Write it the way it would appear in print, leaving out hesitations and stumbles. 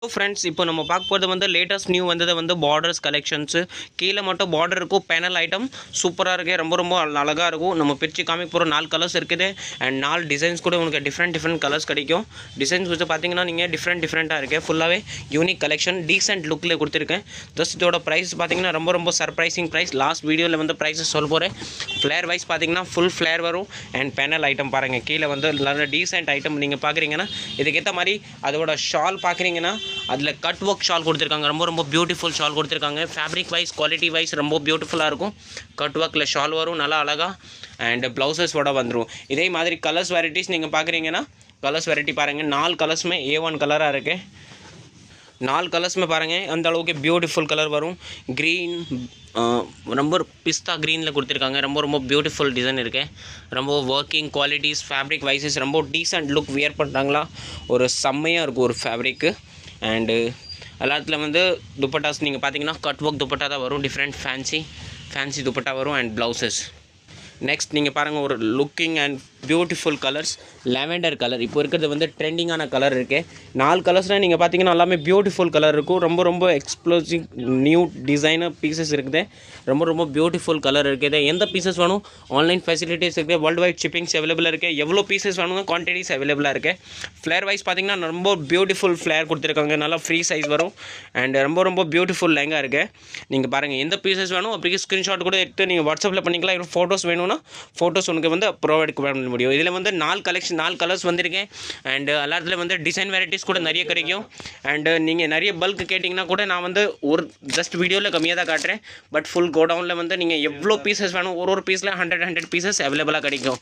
friends இப்போ நம்ம பார்க்க போகிறது வந்து லேட்டஸ்ட் நியூ வந்தது வந்து பார்டர்ஸ் கலெக்ஷன்ஸு கீழே மட்டும் பார்டர் இருக்கும் பேனல் ஐட்டம் சூப்பராக இருக்குது ரொம்ப அழகாக இருக்கும் நம்ம பிரித்து காமிக்க போகிற 4 கலர்ஸ் இருக்குது அண்ட் 4 டிசைன்ஸ் கூட உங்களுக்கு டிஃப்ரெண்ட் கலர்ஸ் கிடைக்கும் டிசைன்ஸ் வந்து பார்த்தீங்கன்னா நீங்கள் டிஃப்ரெண்ட்டாக இருக்குது ஃபுல்லாகவே யூனிக் கலெக்ஷன் டீசென்ட் லுக்கில் கொடுத்துருக்கேன் ஜஸ்ட் இதோட ப்ரைஸ் பார்த்தீங்கன்னா ரொம்ப சர்ப்ரைசிங் ப்ரைஸ் லாஸ்ட் வீடியோவில் வந்து ப்ரைஸஸ் சொல்ல போகிறேன் ஃப்ளேர் வைஸ் பார்த்தீங்கன்னா ஃபுல் ஃப்ளேர் வரும் அண்ட் பேனல் ஐட்டம் பாருங்கள் கீழே வந்து நல்ல டீசென்ட் ஐட்டம் நீங்கள் பார்க்குறீங்கன்னா இதுக்கேற்ற மாதிரி அதோட ஷால் பார்க்குறீங்கன்னா அதில் கட் ஒர்க் ஷால் கொடுத்துருக்காங்க ரொம்ப பியூட்டிஃபுல் ஷால் கொடுத்துருக்காங்க ஃபேப்ரிக் வைஸ் குவாலிட்டி வைஸ் ரொம்ப பியூட்டிஃபுல்லாக இருக்கும் கட் ஒர்க்கில் ஷால் வரும் நல்லா அழகாக அண்ட் ப்ளவுசஸோட வந்துடும் இதே மாதிரி கலர்ஸ் வெரைட்டிஸ் நீங்கள் பார்க்குறீங்கன்னா கலர்ஸ் வெரைட்டி பாருங்கள் 4 கலர்ஸுமே A1 கலராக இருக்குது 4 கலர்ஸுமே பாருங்கள் அந்த அளவுக்கு பியூட்டிஃபுல் கலர் வரும் க்ரீன் ரொம்ப பிஸ்தா க்ரீனில் கொடுத்துருக்காங்க ரொம்ப பியூட்டிஃபுல் டிசைன் இருக்குது ரொம்ப ஒர்க்கிங் குவாலிட்டிஸ் ஃபேப்ரிக் வைஸஸ் ரொம்ப டீசென்ட் லுக் வியர் பண்ணுறாங்களா ஒரு செம்மையாக இருக்கும் ஒரு ஃபேப்ரிக்கு அண்டு எல்லாத்துல வந்து துப்பட்டாஸ் நீங்கள் பார்த்தீங்கன்னா கட் ஒர்க் துப்பட்டா தான் வரும் டிஃப்ரெண்ட் ஃபேன்சி துப்பட்டா வரும் அண்ட் ப்ளவுசஸ் நெக்ஸ்ட் நீங்கள் பாருங்கள் ஒரு looking and beautiful colours lavender colour இப்போ இருக்கிறது வந்து ட்ரெண்டிங்கான கலர் இருக்குது 4 கலர்ஸ்னால் நீங்கள் பார்த்தீங்கன்னா எல்லாமே பியூட்டிஃபுல் கலர் இருக்கும் ரொம்ப எக்ஸ்ப்ளோசிவ் நியூ டிசைனர் பீசஸ் இருக்குது ரொம்ப பியூட்டிஃபுல் கலர் இருக்குது எந்த பீசஸ் வேணும் ஆன்லைன் ஃபெசிலிட்டிஸ் இருக்குது வேர்ல்டு வைட் ஷிப்பிங்ஸ் அவைலபிளாக இருக்குது எவ்வளோ பீசஸ் வேணுங்க குவான்டிட்டிஸ் அவைலபிளாக இருக்குது ஃப்ளேர் வைஸ் பார்த்தீங்கன்னா ரொம்ப பியூட்டிஃபுல் ஃப்ளேர் கொடுத்துருக்காங்க நல்லா ஃப்ரீ சைஸ் வரும் அண்ட் ரொம்ப பியூட்டிஃபுல் லெங்கா இருக்குது நீங்கள் பாருங்கள் எந்த பீசஸ் வேணும் அப்படியே ஸ்க்ரீன்ஷாட் கூட எடுத்து நீங்கள் வாட்ஸ்அப்பில் பண்ணிக்கலாம் இல்லை ஃபோட்டோஸ் வேணும்னா ஃபோட்டோஸ் உனக்கு வந்து ப்ரொவைட் பண்ண முடியும் இதில் வந்து 4 கலர்ஸ் வந்திருக்கேன் அண்ட் எல்லாத்துலேயும் வந்து டிசைன் வெரைட்டிஸ் கூட நிறைய கிடைக்கும் அண்டு நீங்கள் நிறைய பல்க் கேட்டிங்கன்னா கூட நான் வந்து ஒரு ஜஸ்ட் வீடியோவில் கம்மியாக தான் காட்டுறேன் பட் ஃபுல் கோடவுனில் வந்து நீங்கள் எவ்வளோ பீசஸ் வேணும் ஒரு பீஸில் 100 பீசஸ் அவைலபிளாக கிடைக்கும்